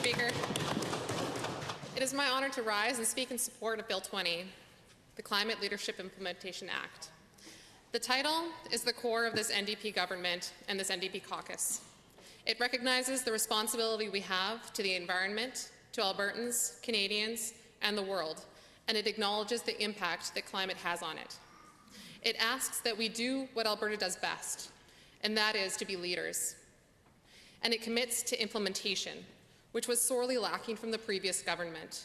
Speaker. It is my honour to rise and speak in support of Bill 20, the Climate Leadership Implementation Act. The title is the core of this NDP government and this NDP caucus. It recognizes the responsibility we have to the environment, to Albertans, Canadians, and the world, and it acknowledges the impact that climate has on it. It asks that we do what Alberta does best, and that is to be leaders. And it commits to implementation, which was sorely lacking from the previous government.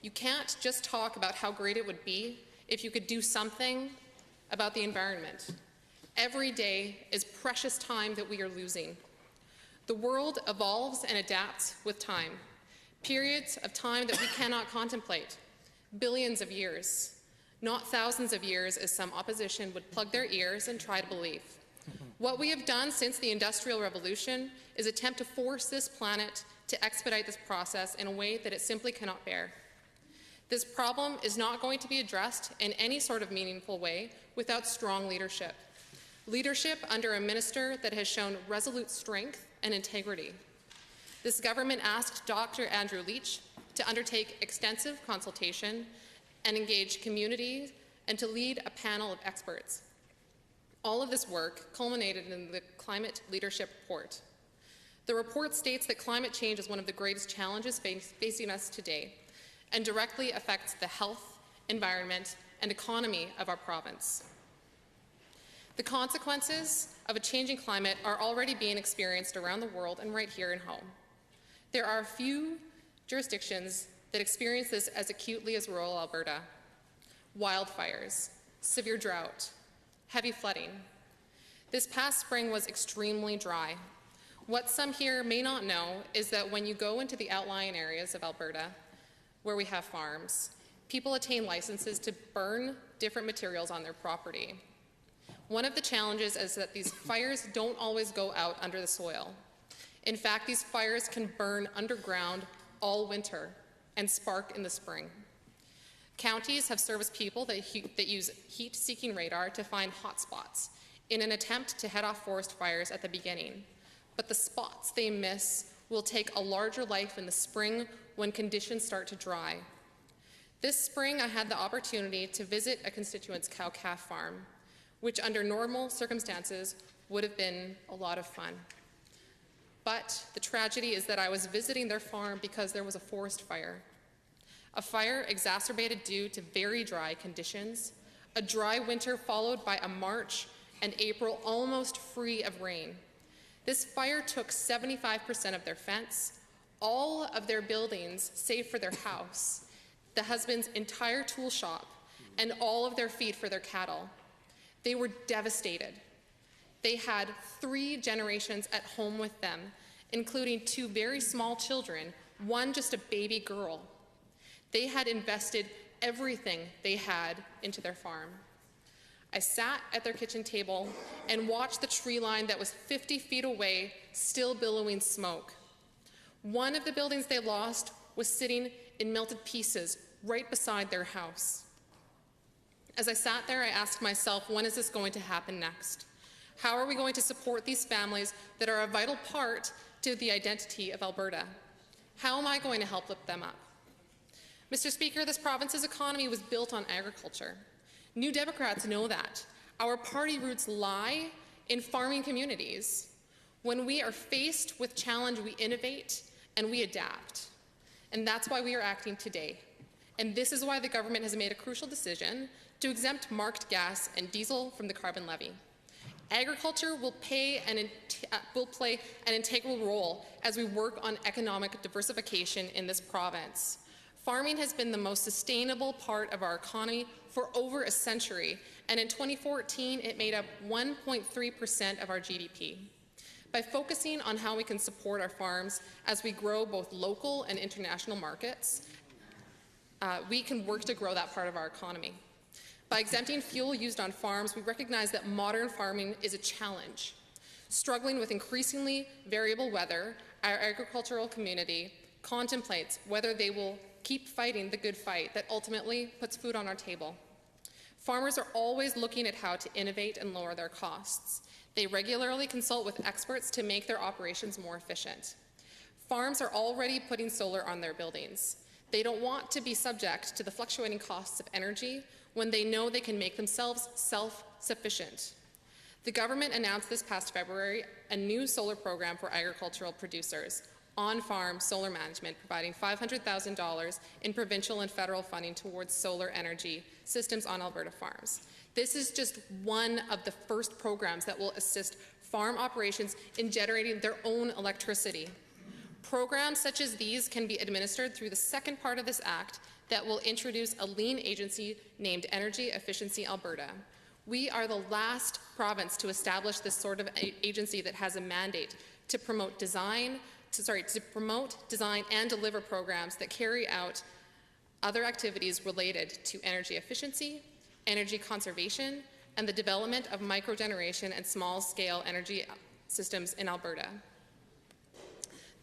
You can't just talk about how great it would be if you could do something about the environment. Every day is precious time that we are losing. The world evolves and adapts with time, periods of time that we cannot contemplate, billions of years, not thousands of years as some opposition would plug their ears and try to believe. What we have done since the Industrial Revolution is attempt to force this planet to expedite this process in a way that it simply cannot bear. This problem is not going to be addressed in any sort of meaningful way without strong leadership. Leadership under a minister that has shown resolute strength and integrity. This government asked Dr. Andrew Leach to undertake extensive consultation and engage communities and to lead a panel of experts. All of this work culminated in the Climate Leadership Report. The report states that climate change is one of the greatest challenges facing us today and directly affects the health, environment, and economy of our province. The consequences of a changing climate are already being experienced around the world and right here at home. There are a few jurisdictions that experience this as acutely as rural Alberta. Wildfires, severe drought, heavy flooding. This past spring was extremely dry. What some here may not know is that when you go into the outlying areas of Alberta, where we have farms, people attain licenses to burn different materials on their property. One of the challenges is that these fires don't always go out under the soil. In fact, these fires can burn underground all winter and spark in the spring. Counties have serviced people that use heat-seeking radar to find hotspots in an attempt to head off forest fires at the beginning. But the spots they miss will take a larger life in the spring when conditions start to dry. This spring, I had the opportunity to visit a constituent's cow-calf farm, which under normal circumstances would have been a lot of fun. But the tragedy is that I was visiting their farm because there was a forest fire. A fire exacerbated due to very dry conditions, a dry winter followed by a March and April almost free of rain. This fire took 75% of their fence, all of their buildings save for their house, the husband's entire tool shop, and all of their feed for their cattle. They were devastated. They had 3 generations at home with them, including 2 very small children, one just a baby girl. They had invested everything they had into their farm. I sat at their kitchen table and watched the tree line that was 50 feet away still billowing smoke. One of the buildings they lost was sitting in melted pieces right beside their house. As I sat there, I asked myself, when is this going to happen next? How are we going to support these families that are a vital part to the identity of Alberta? How am I going to help lift them up? Mr. Speaker, this province's economy was built on agriculture. New Democrats know that. Our party roots lie in farming communities. When we are faced with challenge, we innovate and we adapt. And that's why we are acting today. And this is why the government has made a crucial decision to exempt marked gas and diesel from the carbon levy. Agriculture will play an integral role as we work on economic diversification in this province. Farming has been the most sustainable part of our economy for over a century, and in 2014, it made up 1.3% of our GDP. By focusing on how we can support our farms as we grow both local and international markets, we can work to grow that part of our economy. By exempting fuel used on farms, we recognize that modern farming is a challenge. Struggling with increasingly variable weather, our agricultural community contemplates whether they will keep fighting the good fight that ultimately puts food on our table. Farmers are always looking at how to innovate and lower their costs. They regularly consult with experts to make their operations more efficient. Farms are already putting solar on their buildings. They don't want to be subject to the fluctuating costs of energy when they know they can make themselves self-sufficient. The government announced this past February a new solar program for agricultural producers, on-farm solar management, providing $500,000 in provincial and federal funding towards solar energy systems on Alberta farms. This is just one of the first programs that will assist farm operations in generating their own electricity. Programs such as these can be administered through the second part of this Act that will introduce a lean agency named Energy Efficiency Alberta. We are the last province to establish this sort of agency that has a mandate to promote design, and deliver programs that carry out other activities related to energy efficiency, energy conservation, and the development of microgeneration and small-scale energy systems in Alberta.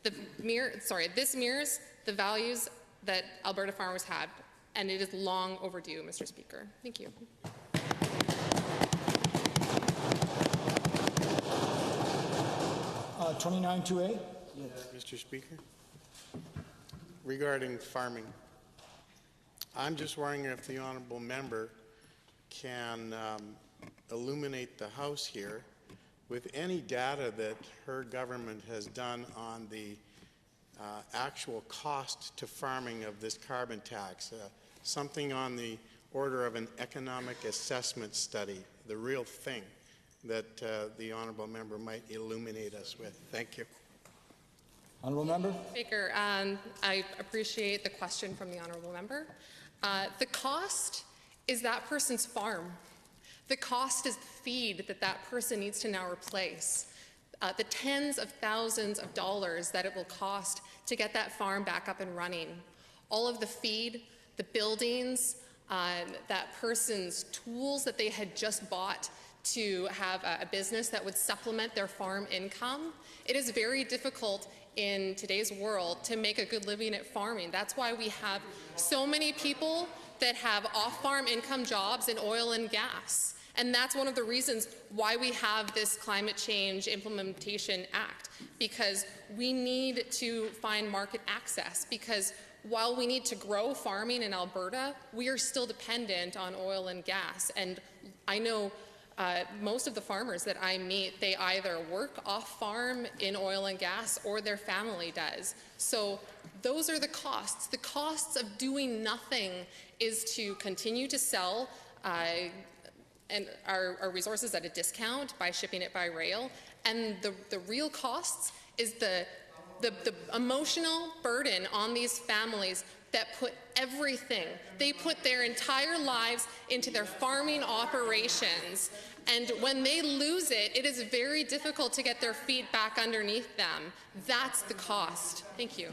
This mirrors the values that Alberta farmers had, and it is long overdue, Mr. Speaker. Thank you. Uh, 29-2A. Mr. Speaker, regarding farming, I'm just wondering if the honourable member can illuminate the House here with any data that her government has done on the actual cost to farming of this carbon tax, something on the order of an economic assessment study, the real thing that the honourable member might illuminate us with. Thank you. Honourable member. Speaker, I appreciate the question from the honourable member. The cost is that person's farm. The cost is the feed that that person needs to now replace. The tens of thousands of dollars that it will cost to get that farm back up and running. All of the feed, the buildings, that person's tools that they had just bought to have a business that would supplement their farm income. It is very difficult in today's world to make a good living at farming. That's why we have so many people that have off-farm income jobs in oil and gas. And that's one of the reasons why we have this Climate Change Implementation Act, because we need to find market access, because while we need to grow farming in Alberta, we are still dependent on oil and gas. And I know most of the farmers that I meet, they either work off-farm in oil and gas or their family does. So those are the costs. The costs of doing nothing is to continue to sell and our resources at a discount by shipping it by rail. And the real costs is the emotional burden on these families that put everything, they put their entire lives into their farming operations. And when they lose it, it is very difficult to get their feet back underneath them. That's the cost. Thank you.